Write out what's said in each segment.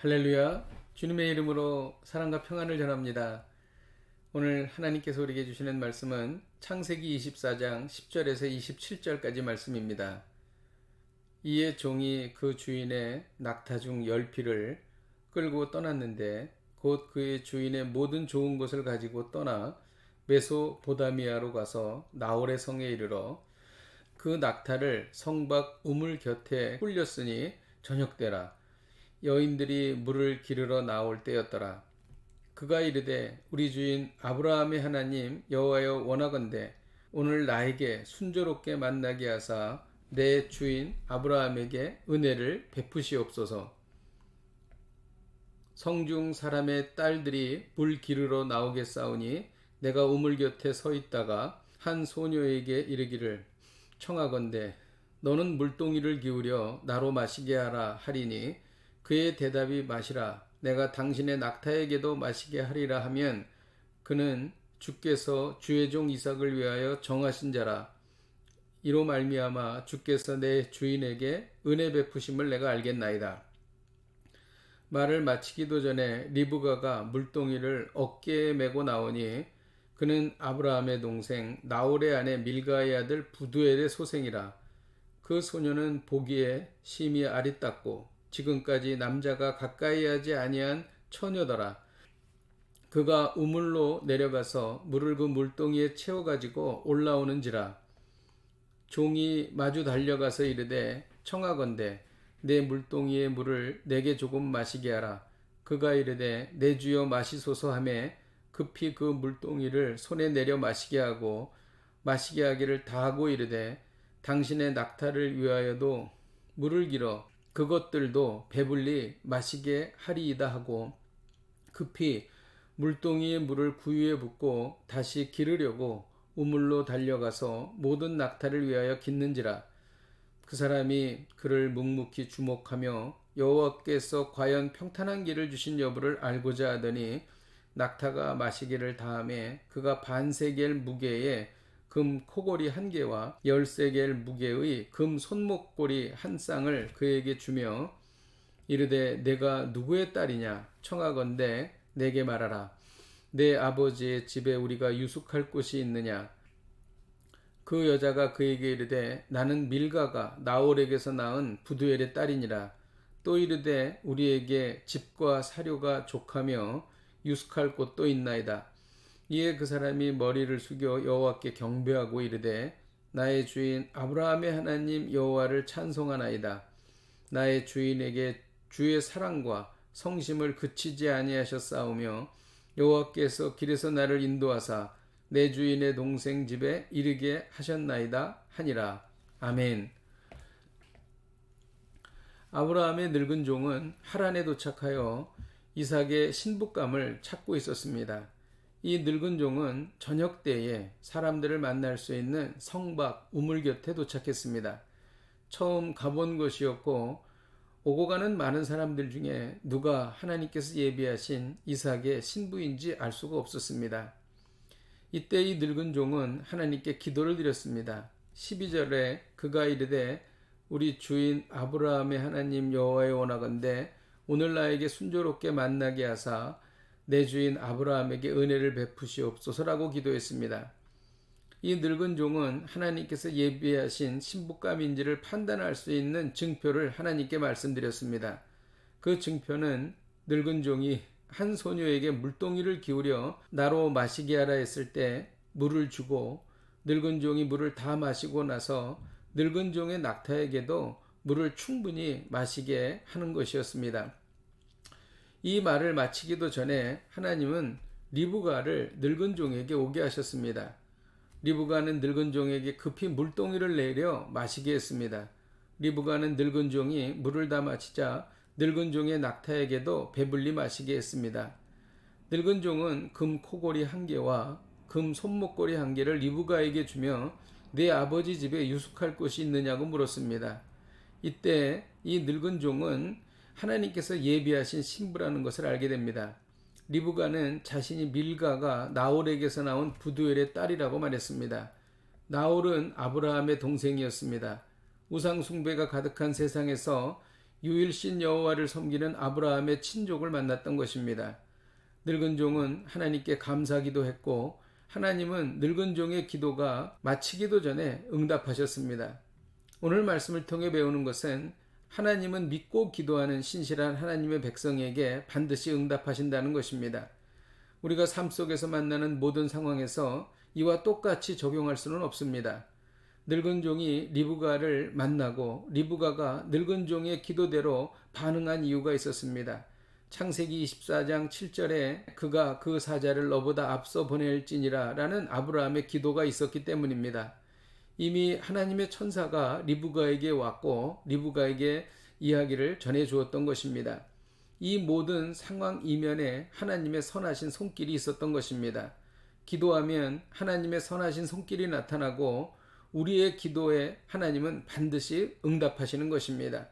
할렐루야. 주님의 이름으로 사랑과 평안을 전합니다. 오늘 하나님께서 우리에게 주시는 말씀은 창세기 24장 10절에서 27절까지 말씀입니다. 이에 종이 그 주인의 낙타 중 10匹를 끌고 떠났는데 곧 그의 주인의 모든 좋은 것을 가지고 떠나 메소보다미아로 가서 나홀의 성에 이르러 그 낙타를 성 밖 우물 곁에 홀렸으니 저녁때라. 여인들이 물을 기르러 나올 때였더라. 그가 이르되 우리 주인 아브라함의 하나님 여호와여 원하건대 오늘 나에게 순조롭게 만나게 하사 내 주인 아브라함에게 은혜를 베푸시옵소서. 성중 사람의 딸들이 물 기르러 나오겠사오니 내가 우물 곁에 서 있다가 한 소녀에게 이르기를 청하건대 너는 물동이를 기울여 나로 마시게 하라 하리니 그의 대답이 마시라 내가 당신의 낙타에게도 마시게 하리라 하면 그는 주께서 주의 종 이삭을 위하여 정하신 자라. 이로 말미암아 주께서 내 주인에게 은혜 베푸심을 내가 알겠나이다. 말을 마치기도 전에 리브가가 물동이를 어깨에 메고 나오니 그는 아브라함의 동생 나홀의 아내 밀가의 아들 부두엘의 소생이라. 그 소녀는 보기에 심히 아리따고 지금까지 남자가 가까이 하지 아니한 처녀더라. 그가 우물로 내려가서 물을 그 물동이에 채워가지고 올라오는지라. 종이 마주 달려가서 이르되 청하건대 내 물동이의 물을 내게 조금 마시게 하라. 그가 이르되 내 주여 마시소서 하매 급히 그 물동이를 손에 내려 마시게 하고 마시게 하기를 다하고 이르되 당신의 낙타를 위하여도 물을 길어 그것들도 배불리 마시게 하리이다 하고 급히 물동이의 물을 구유에 붓고 다시 기르려고 우물로 달려가서 모든 낙타를 위하여 깃는지라. 그 사람이 그를 묵묵히 주목하며 여호와께서 과연 평탄한 길을 주신 여부를 알고자 하더니 낙타가 마시기를 다하매 그가 반세겔 무게의 금 코골이 1개와 10세겔 무게의 금 손목고리 1쌍을 그에게 주며 이르되 내가 누구의 딸이냐 청하건대 내게 말하라. 내 아버지의 집에 우리가 유숙할 곳이 있느냐. 그 여자가 그에게 이르되 나는 밀가가 나홀에게서 낳은 부두엘의 딸이니라. 또 이르되 우리에게 집과 사료가 족하며 유숙할 곳도 있나이다. 이에 그 사람이 머리를 숙여 여호와께 경배하고 이르되 나의 주인 아브라함의 하나님 여호와를 찬송하나이다. 나의 주인에게 주의 사랑과 성심을 그치지 아니하셨사오며 여호와께서 길에서 나를 인도하사 내 주인의 동생 집에 이르게 하셨나이다 하니라. 아멘. 아브라함의 늙은 종은 하란에 도착하여 이삭의 신부감을 찾고 있었습니다. 이 늙은 종은 저녁 때에 사람들을 만날 수 있는 성밖 우물 곁에 도착했습니다. 처음 가본 곳이었고 오고 가는 많은 사람들 중에 누가 하나님께서 예비하신 이삭의 신부인지 알 수가 없었습니다. 이때 이 늙은 종은 하나님께 기도를 드렸습니다. 12절에 그가 이르되 우리 주인 아브라함의 하나님 여호와여 원하건대 오늘 나에게 순조롭게 만나게 하사 내 주인 아브라함에게 은혜를 베푸시옵소서라고 기도했습니다. 이 늙은 종은 하나님께서 예비하신 신부감인지를 판단할 수 있는 증표를 하나님께 말씀드렸습니다. 그 증표는 늙은 종이 한 소녀에게 물동이를 기울여 나로 마시게 하라 했을 때 물을 주고 늙은 종이 물을 다 마시고 나서 늙은 종의 낙타에게도 물을 충분히 마시게 하는 것이었습니다. 이 말을 마치기도 전에 하나님은 리브가를 늙은 종에게 오게 하셨습니다. 리브가는 늙은 종에게 급히 물동이를 내려 마시게 했습니다. 리브가는 늙은 종이 물을 다 마시자 늙은 종의 낙타에게도 배불리 마시게 했습니다. 늙은 종은 금 코골이 1개와 금 손목고리 1개를 리브가에게 주며 내 아버지 집에 유숙할 곳이 있느냐고 물었습니다. 이때 이 늙은 종은 하나님께서 예비하신 신부라는 것을 알게 됩니다. 리브가는 자신이 밀가가 나홀에게서 나온 부두엘의 딸이라고 말했습니다. 나홀은 아브라함의 동생이었습니다. 우상 숭배가 가득한 세상에서 유일신 여호와를 섬기는 아브라함의 친족을 만났던 것입니다. 늙은 종은 하나님께 감사기도 했고 하나님은 늙은 종의 기도가 마치기도 전에 응답하셨습니다. 오늘 말씀을 통해 배우는 것은 하나님은 믿고 기도하는 신실한 하나님의 백성에게 반드시 응답하신다는 것입니다. 우리가 삶 속에서 만나는 모든 상황에서 이와 똑같이 적용할 수는 없습니다. 늙은 종이 리브가를 만나고 리브가가 늙은 종의 기도대로 반응한 이유가 있었습니다. 창세기 24장 7절에 그가 그 사자를 너보다 앞서 보낼지니라 라는 아브라함의 기도가 있었기 때문입니다. 이미 하나님의 천사가 리브가에게 왔고 리브가에게 이야기를 전해 주었던 것입니다. 이 모든 상황 이면에 하나님의 선하신 손길이 있었던 것입니다. 기도하면 하나님의 선하신 손길이 나타나고 우리의 기도에 하나님은 반드시 응답하시는 것입니다.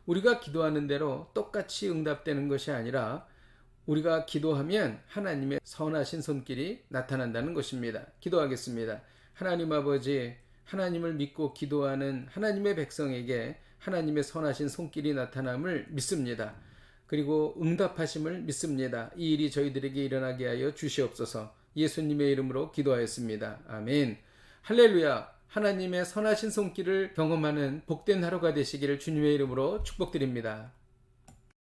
우리가 기도하는 대로 똑같이 응답되는 것이 아니라 우리가 기도하면 하나님의 선하신 손길이 나타난다는 것입니다. 기도하겠습니다. 하나님 아버지, 하나님을 믿고 기도하는 하나님의 백성에게 하나님의 선하신 손길이 나타남을 믿습니다. 그리고 응답하심을 믿습니다. 이 일이 저희들에게 일어나게 하여 주시옵소서. 예수님의 이름으로 기도하였습니다. 아멘. 할렐루야. 하나님의 선하신 손길을 경험하는 복된 하루가 되시기를 주님의 이름으로 축복드립니다.